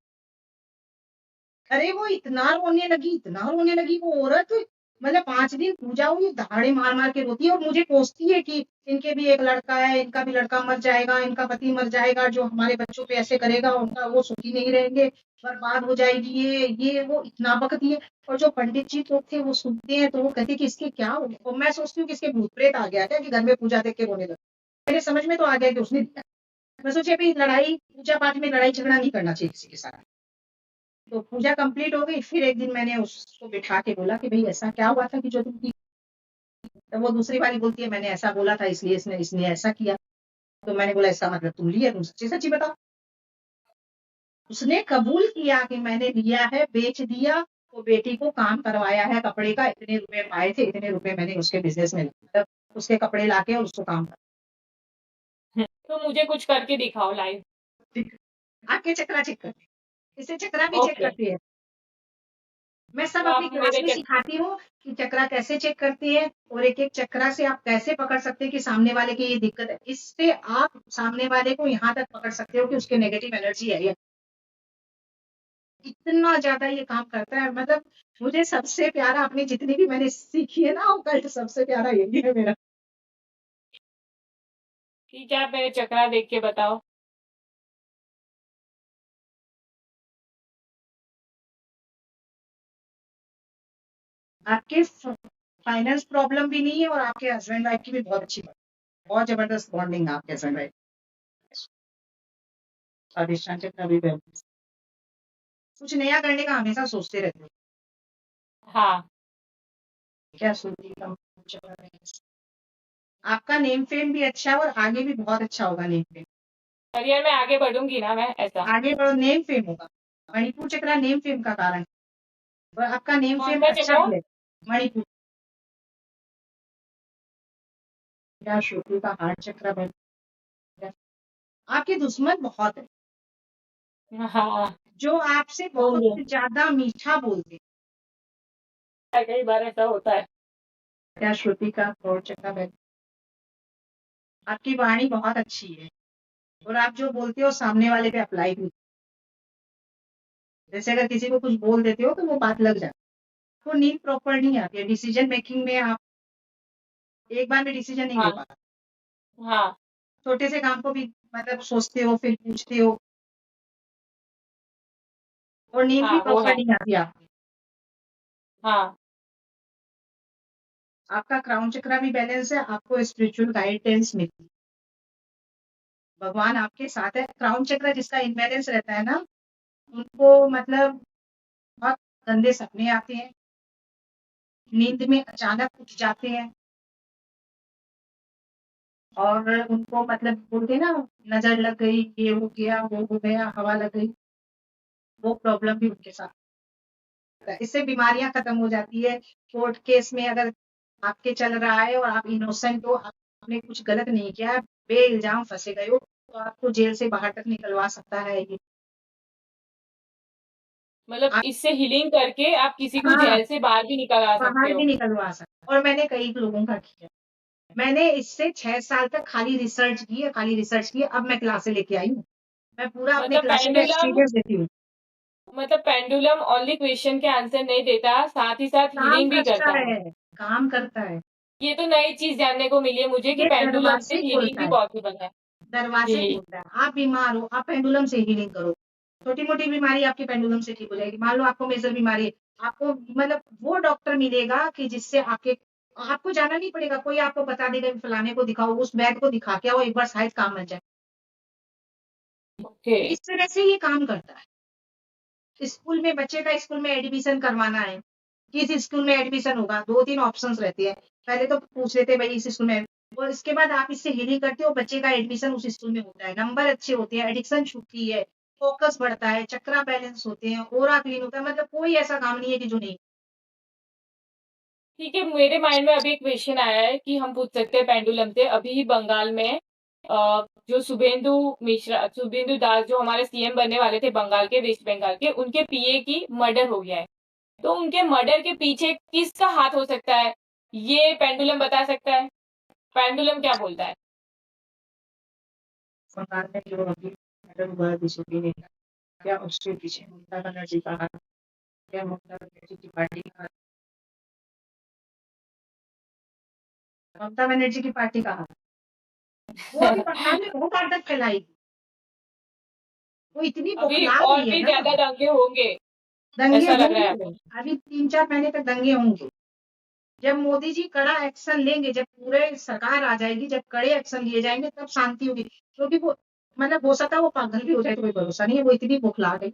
अरे वो इतना रोने लगी वो औरत, मतलब 5 दिन पूजा हुई, दहाड़े मार-मार के रोती है और मुझे कोसती है कि इनके भी एक लड़का है, इनका भी लड़का मर जाएगा, इनका पति मर जाएगा, जो हमारे बच्चों पे ऐसे करेगा, उनका वो सुखी नहीं रहेंगे, बर्बाद हो जाएगी ये वो इतना बकती है। और जो पंडित जी लोग थे वो सुनते हैं तो वो कहते हैं कि इसके क्या हो गया? और मैं सोचती हूँ कि इसके भूत-प्रेत आ गया क्या कि घर में पूजा देख के रोने लगा। मेरे समझ में तो आ गया कि उसने दिया। मैं सोची अभी लड़ाई पूजा-पाठ में लड़ाई-झगड़ा नहीं करना चाहिए किसी के साथ। तो पूजा कंप्लीट हो गई, फिर एक दिन मैंने उसको बिठा के बोला कि भई ऐसा क्या हुआ था कि जो तुम की, तो वो दूसरी बारी बोलती है मैंने ऐसा बोला था इसलिए इसने इसने ऐसा किया। तो मैंने बोला इसका मतलब तुम लिए, तुम सच्ची-सच्ची बताओ। उसने कबूल किया कि मैंने लिया है, बेच दिया, वो बेटी को काम करवाया है कपड़े का, इतने रुपए पाए थे, इतने रुपए मैंने उसके बिज़नेस में मतलब उसके कपड़े लाके और उसको काम तो मुझे कुछ करके दिखाओ लाइव। आके चकरा चेक करती है। इससे चकरा भी चेक ओके, करती है। मैं सब तो अपनी आप क्लास मेरे में सिखाती हूँ कि चक्रा कैसे चेक करती है और एक-एक चक्रा से आप कैसे पकड़ सकते हैं कि सामने वाले की ये दिक्कत है। इससे आप सामने वाले को यहाँ तक पकड़ सकते हो कि उसके नेगेटिव एनर्जी है या इतना ज़्यादा ये काम करता है, मतलब मुझे सबसे प्यारा अपनी जितनी भी मैंने सीखी है ना ऑकल्ट, सबसे प्यारा यही है मेरा। ठीक है, आप मेरे चक्रा देख के बताओ। आपके फाइनेंस प्रॉब्लम भी नहीं है और आपके हस्बैंड वाइफ की भी बहुत अच्छी बहुत ज़बरदस्त बॉन्डिंग है आपके हस्बैंड वाइफ की। स्वादिष्टान चक्र भी कुछ नया करने का हमेशा सोचते रहते हो। हाँ, क्या सोचिए आपका नेम फेम भी अच्छा है और आगे भी बहुत अच्छा होगा नेम फेम। करियर में आगे बढ़ूँगी ना मैं ऐसा। आगे बढ़ो नेम फेम होगा। मणिपुर चक्र नेम फेम का कारण है और आपका नेम फेम कौन-सा अच्छा चक्रा? भी है। मणिपुर या श्रुति का हार्ट चक्र बन गया। आपके दुश्मन बहुत है हाँ, जो आपसे बहुत होंगे। ज्यादा मीठा बोलते हैं। कई बार ऐसा होता है। या श्रुति का हार्ट चक्र बन, आपकी वाणी बहुत अच्छी है और आप जो बोलते हो सामने वाले पे अप्लाई भी, जैसे अगर किसी को कुछ बोल देते हो तो वो बात लग जाती है। तो नींद प्रॉपर नहीं आती है, डिसीजन मेकिंग में आप एक बार में डिसीजन नहीं ले हाँ, पाते। हाँ, छोटे से काम को भी मतलब सोचते हो फिर पूछते हो और नींद भी हाँ, वो प्रॉपर है। नहीं आती आपकी। हाँ, आपका क्राउन चक्रा भी बैलेंस है, आपको स्पिरिचुअल गाइडेंस मिलती है, भगवान आपके साथ है। क्राउन चक्र जिसका इम्बैलेंस रहता है ना, उनको मतलब बहुत गंदे सपने आते हैं, नींद में अचानक उठ जाते हैं और उनको मतलब बोलते हैं ना नजर लग गई, ये हो गया, वो हो गया, हवा लग गई, वो प्रॉब्लम भी उनके साथ होता है। इससे बीमारियां खत्म हो जाती है। कोर्ट केस में अगर आपके चल रहा है और आप इनोसेंट हो, आपने कुछ गलत नहीं किया, बे इल्जाम फंसे गए हो, तो आपको जेल से बाहर तक निकलवा सकता है ये। मतलब आप इससे हीलिंग करके आप किसी को हाँ, जेल से बाहर भी निकलवा सकते बाहर भी हो। निकलवा सकते और मैंने कई लोगों का किया। मैंने इससे 6 साल तक खाली रिसर्च की है, खाली रिसर्च की है, अब मैं क्लासें लेके आई हूँ। मैं पूरा अपनी मतलब क्लासें में पेंडुलम एक्सपीरियंस देती हूँ। मतलब पेंडुलम ओनली क्वेश्चन के आंसर नहीं देता, साथ ही साथ काम हीलिंग भी करता करता है। है, काम करता है। ये तो नई चीज़ जानने को मिली है मुझे कि ये पेंडुलम से दरवाज़े हीलिंग खोलता भी है, पॉसिबल है। दरवाज़े जी, खोलता है। आप बीमार हो, आप पेंडुलम से हीलिंग करो। छोटी-मोटी बीमारी आपकी पेंडुलम से ठीक हो जाएगी। मान लो आपको मेजर बीमारी है, आपको मतलब वो डॉक्टर मिलेगा कि जिससे आपके आपको जाना नहीं पड़ेगा, कोई आपको बता देगा कि फलाने को दिखाओ, उस वैद्य को दिखा के आओ, एक बार शायद काम बन जाए। ओके। इस तरह से ये काम करता है। स्कूल में बच्चे का स्कूल में एडमिशन करवाना है, किस स्कूल में एडमिशन होगा, 2-3 ऑप्शंस रहते हैं। पहले तो पूछ लेते हैं भई इस स्कूल में और इसके बाद आप इससे हीलिंग करते हो, बच्चे का एडमिशन उस स्कूल में होता है, नंबर अच्छे होते हैं, एडिक्शन छूटती है, फ़ोकस बढ़ता है, चक्रा बैलेंस होते हैं, ऑरा क्लीन होता है, मतलब कोई ऐसा काम नहीं है कि जो नहीं। ठीक है, मेरे माइंड में अभी एक क्वेश्चन आया है कि हम पूछ सकते हैं पेंडुलम से। अभी बंगाल में जो शुभेंदु दास जो हमारे सीएम बनने वाले थे बंगाल के, वेस्ट बंगाल के, उनके पीए की मर्डर हो गया है। तो उनके मर्डर के पीछे किसका हाथ हो सकता है? ये पेंडुलम बता सकता है? पेंडुलम क्या बोलता है? बंगाल में जो अभी मैडम हुआ है बीजेपी ने, क्या उसके पीछे ममता बनर्जी का हाथ क्या ममता बनर्जी की पार्टी का ममता बनर्जी की पार्टी कहाँ? वो अभी बंगाल में बहुत आतंक फैलाएगी। वो इतनी अभी बौखला और गई है भी ना, ज़्यादा दंगे होंगे, दंगे ऐसा लग रहा है होंगे। अभी। अभी 3-4 महीने तक दंगे होंगे। जब मोदी जी कड़ा एक्शन लेंगे, जब पूरे सरकार आ जाएगी, जब कड़े एक्शन लिए जाएंगे तब शांति होगी। क्योंकि वो मतलब हो सकता है वो पागल भी हो जाए तो कोई भरोसा नहीं है, वो इतनी बौखला गई।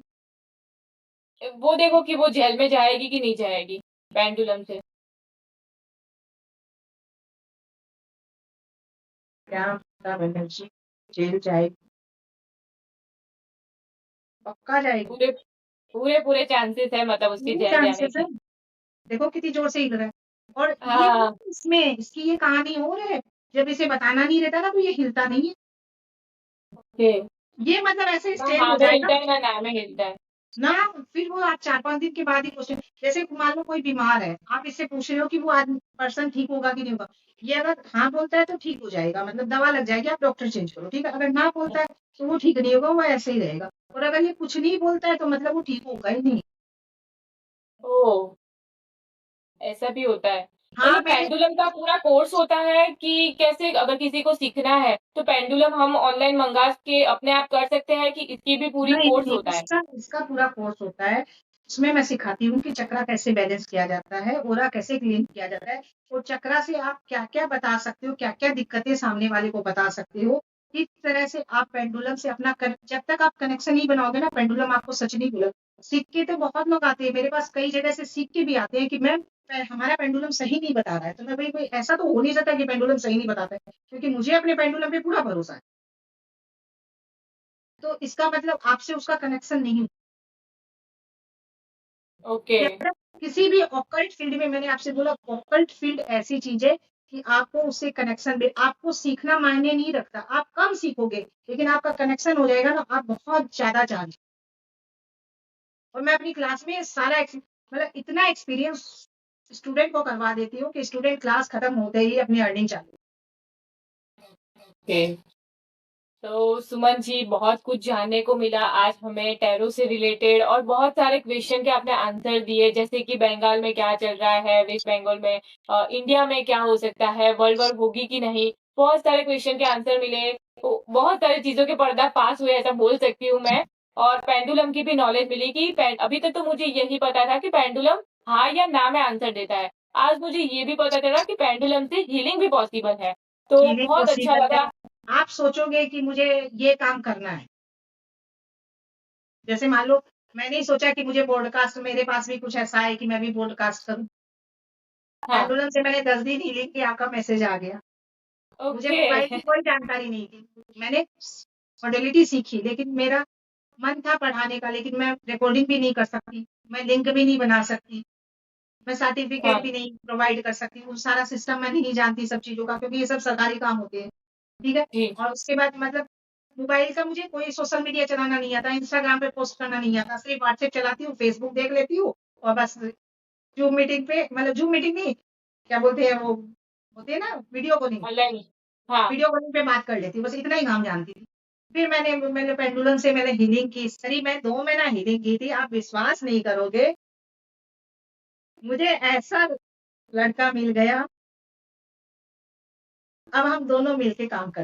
वो देखो कि वो जेल में जाएगी कि नहीं जाएगी, पेंडुलम से। क्या ममता बनर्जी जेल जाएगी? पक्का जाएगी। पूरे पूरे चांसेस है मतलब उसके पूरे जेल जाने चांसेस है। की। देखो कितनी जोर से हिल रहा है। और ये हाँ, इसमें इसकी ये कहानी और है, जब इसे बताना नहीं रहता ना तो ये हिलता नहीं है। ओके। ये मतलब ऐसे ना स्टैंड हाँ हो में जाएगा हिलता है, ना में हिलता है। ना। फिर वो आप 4-5 दिन के बाद ही क्वेश्चन, जैसे मान लो कोई बीमार है, आप इससे पूछ रहे हो कि वो आदमी पर्सन ठीक होगा कि नहीं होगा। ये अगर हाँ बोलता है तो ठीक हो जाएगा, मतलब दवा लग जाएगी, आप डॉक्टर चेंज करो, ठीक है। अगर ना बोलता है तो वो ठीक नहीं होगा, वो ऐसे ही रहेगा। और अगर ये कुछ नहीं बोलता है तो मतलब वो ठीक होगा ही नहीं। ओह! ऐसा भी होता है। तो हाँ ये मैंने पेंडुलम का पूरा कोर्स होता है कि कैसे अगर किसी को सीखना है, तो पेंडुलम हम ऑनलाइन मँगा के अपने आप कर सकते हैं कि इसकी भी पूरी नहीं, कोर्स नहीं, होता है? इसका इसका पूरा कोर्स होता है। उसमें मैं सिखाती हूँ कि चक्रा कैसे बैलेंस किया जाता है, ओरा कैसे क्लीन किया जाता है, और चक्रा से आप क्या-क्या बता सकते हो, क्या-क्या दिक्कतें सामने वाले को बता सकते हो। किस तरह से आप पेंडुलम से अपना जब तक आप कनेक्शन नहीं बनाओगे ना, पेंडुलम आपको सच नहीं बोलेगा। सीख के तो बहुत लोग आते हैं, मेरे पास कई जगह से सीख के भी आते हैं कि मैम हमारा पेंडुलम सही नहीं बता रहा है। तो मैं भई कोई ऐसा तो हो नहीं सकता कि पेंडुलम सही नहीं बताता है, क्योंकि मुझे अपने पेंडुलम पे पूरा भरोसा है। तो इसका मतलब आपसे उसका कनेक्शन नहीं। ओके। या किसी भी ऑकल्ट फील्ड में, मैंने आपसे बोला ऑकल्ट फील्ड ऐसी चीज है कि आपको उससे कनेक्शन भी, आपको सीखना मायने नहीं रखता, आप कम सीखोगे लेकिन आपका कनेक्शन हो जाएगा ना, आप बहुत ज्यादा जान। और मैं अपनी क्लास में सारा मतलब इतना एक्सपीरियंस स्टूडेंट को करवा देती हूँ कि स्टूडेंट क्लास खत्म होते ही अपनी अर्निंग चालू। ओके। तो सुमन जी, बहुत कुछ जानने को मिला आज हमें टैरो से रिलेटेड और बहुत सारे क्वेश्चन के आपने आंसर दिए, जैसे कि बंगाल में क्या चल रहा है, वेस्ट बंगाल में, इंडिया में क्या हो सकता है, वर्ल्ड वॉर होगी कि नहीं। बहुत सारे क्वेश्चन के आंसर मिले, तो बहुत सारी चीजों के पर्दाफाश हुए, ऐसा बोल सकती हूँ मैं। और पेंडुलम की भी नॉलेज मिली कि अभी तक तो मुझे यही पता था कि पेंडुलम हाँ या ना में आंसर देता है। आज मुझे ये भी पता चला कि पेंडुलम से हीलिंग भी पॉसिबल है। तो हीलिंग बहुत अच्छा पॉसिबल है। लगा। आप सोचोगे कि मुझे ये काम करना है, जैसे मान लो मैं नहीं सोचा कि मुझे ब्रॉडकास्ट, मेरे पास भी कुछ ऐसा है कि मैं भी ब्रॉडकास्ट करूं। हाँ। पेंडुलम से मैंने 10 दिन हीलिंग की, आपका मैसेज आ गया। मुझे ओके। मोबाइल की कोई जानकारी नहीं थी, मैंने मॉडलिटी सीखी, लेकिन मेरा मन था पढ़ाने का, लेकिन मैं रिकॉर्डिंग भी नहीं कर सकती, मैं लिंक भी नहीं बना सकती, मैं सर्टिफिकेट हाँ। भी नहीं प्रोवाइड कर सकती, वो सारा सिस्टम मैं नहीं जानती सब चीज़ों का, क्योंकि ये सब सरकारी काम होते हैं, ठीक है? जी। और उसके बाद मतलब मोबाइल का मुझे कोई सोशल मीडिया चलाना नहीं आता, इंस्टाग्राम पे पोस्ट करना नहीं आता, सिर्फ व्हाट्सएप चलाती हूँ, फेसबुक देख लेती हूँ, और बस ज़ूम मीटिंग पे, मतलब ज़ूम मीटिंग नहीं, क्या बोलते हैं वो, होती है ना वीडियो कॉलिंग, ऑनलाइन। हाँ। वीडियो कॉलिंग पे बात कर लेती हूँ, बस इतना ही काम जानती थी। फिर मैंने पेंडुलम से मैंने हीलिंग की, करीब मैं 2 महीना हीलिंग की थी, आप विश्वास नहीं करोगे, मुझे ऐसा लड़का मिल गया, अब हम दोनों मिलके काम करते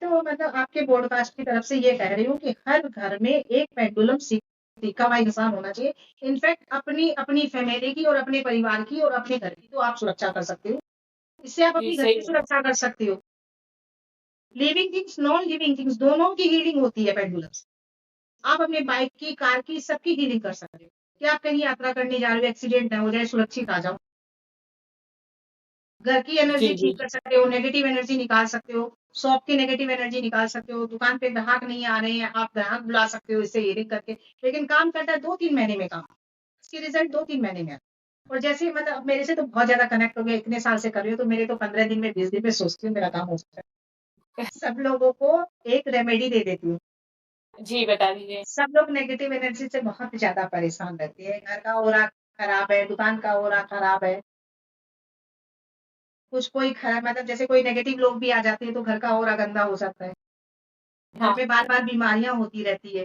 हैं। तो मतलब आपके पॉडकास्ट की तरफ से ये कह रही हूँ कि हर घर में एक पेंडुलम सीखा हुआ इंसान होना चाहिए। इनफैक्ट अपनी अपनी फैमिली की और अपने परिवार की और अपने घर की तो आप सुरक्षा कर सकते हो। इससे आप जी, अपनी घर सही की बोला। सुरक्षा कर सकते हो। Living things, non living things दोनों की हीलिंग होती है पेंडुलम से। आप अपने बाइक की, कार की, सबकी हीलिंग कर सकते हो। कि आप कहीं यात्रा करने जा रहे हो, एक्सीडेंट ना हो जाए, सुरक्षित आ जाओ। घर की एनर्जी जी, ठीक जी। कर सकते हो, नेगेटिव एनर्जी निकाल सकते हो, शॉप की नेगेटिव एनर्जी निकाल सकते हो, दुकान पे ग्राहक नहीं आ रहे हैं, आप ग्राहक बुला सकते हो इससे हीलिंग करके। लेकिन काम करता है 2-3 महीने में काम, इसके रिजल्ट 2-3 महीने में। और जैसे मतलब अब मेरे से तो बहुत ज़्यादा कनेक्ट हो गए, इतने साल से कर रही हूँ, तो मेरे तो 15 दिन में, 20 दिन में सोचती हूँ मेरा काम हो सकता है। सब लोगों को एक रेमेडी दे देती हूँ। जी, बता दीजिए। सब लोग नेगेटिव एनर्जी से बहुत ज़्यादा परेशान रहते हैं, घर का ऑरा खराब है, दुकान का ऑरा खराब है, कुछ कोई खराब मतलब जैसे कोई नेगेटिव लोग भी आ जाते हैं तो घर का ऑरा गंदा हो जाता है। घर हाँ। पे बार-बार बीमारियाँ होती रहती है,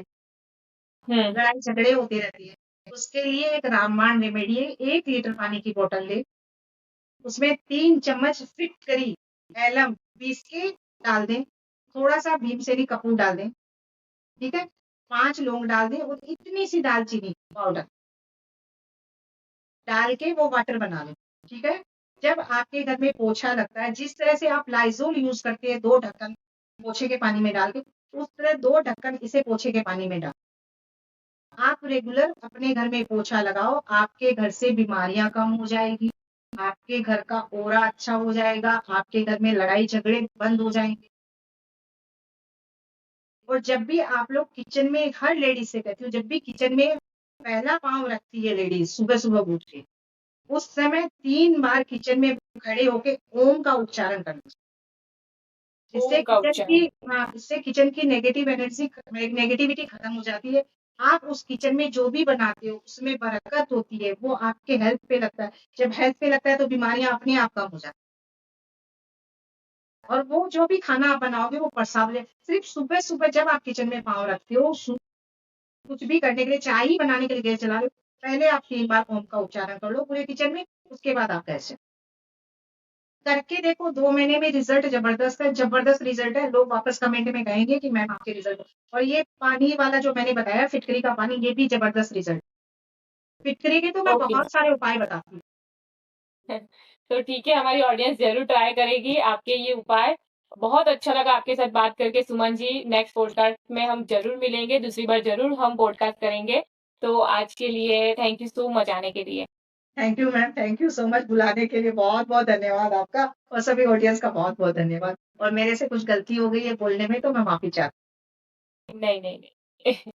हुँ। लड़ाई झगड़े होते रहती है। उसके लिए एक रामबाण रेमेडी है, 1 लीटर पानी की बॉटल लें, उसमें 3 चम्मच फिटकरी एलम पीस के डाल दें, थोड़ा-सा भीमसेनी कपूर डाल दें, ठीक है? 5 लौंग डाल दें और इतनी-सी दालचीनी पाउडर डाल के वो वाटर बना लें, ठीक है? जब आपके घर में पोछा लगता है, जिस तरह से आप लाइज़ॉल यूज़ करते हैं 2 ढक्कन पोछे के पानी में डाल के, उस तरह 2 ढक्कन इसे पोछे के पानी में डाल आप रेगुलर अपने घर में पोछा लगाओ, आपके घर से बीमारियाँ कम हो जाएगी, आपके घर का ऑरा अच्छा हो जाएगा, आपके घर में लड़ाई-झगड़े बंद हो जाएँगे। और जब भी आप लोग किचन में हर लेडीज़ से कहती हूँ, जब भी किचन में पहला पाँव रखती है लेडीज़ सुबह-सुबह उठ के, उस समय 3 बार किचन में खड़े होके ओम का उच्चारण करना। इससे ओम का किचन की उच्चारण। हाँ, इससे किचन की नेगेटिविटी खत्म हो जाती है। आप उस किचन में जो भी बनाते हो, उसमें बरकत होती है, वो आपके हेल्थ पे लगता है। जब हेल्थ पे लगता है, तो बीमारियाँ अपने आप कम हो जाती हैं और वो जो भी खाना आप बनाओगे, वो प्रसाद सिर्फ़ सुबह-सुबह जब आप किचन में पाँव रखते हो, कुछ भी करने के लिए, चाय ही बनाने के लिए गैस जला रहे हो, पहले आप 3 बार ओम का उच्चारण कर लो पूरे किचन में, उसके बाद आप गैस करके देखो 2 महीने में रिज़ल्ट ज़बरदस्त है, ज़बरदस्त रिज़ल्ट है। लोग वापस कमेंट में कहेंगे कि मैम आपके रिज़ल्ट और ये पानी वाला जो मैंने बताया फिटकरी का पानी, ये भी ज़बरदस्त रिज़ल्ट। फिटकरी के तो मैं ओके। बहुत सारे उपाय बताती हूँ। तो ठीक है, हमारी ऑडियंस ज़रूर ट्राई करेगी आपके ये उपाय। बहुत अच्छा लगा आपके साथ बात करके सुमन जी। नेक्स्ट पॉडकास्ट में हम ज़रूर मिलेंगे, दूसरी बार ज़रूर हम पॉडकास्ट करेंगे। तो आज के लिए थैंक यू सो मच आने के लिए। Thank you ma'am, thank you so much बुलाने के लिए बहुत-बहुत धन्यवाद आपका और सभी ऑडियंस का बहुत-बहुत धन्यवाद और मेरे से कुछ गलती हो गई है बोलने में तो मैं माफ़ी चाहती हूँ। नहीं, नहीं, नहीं।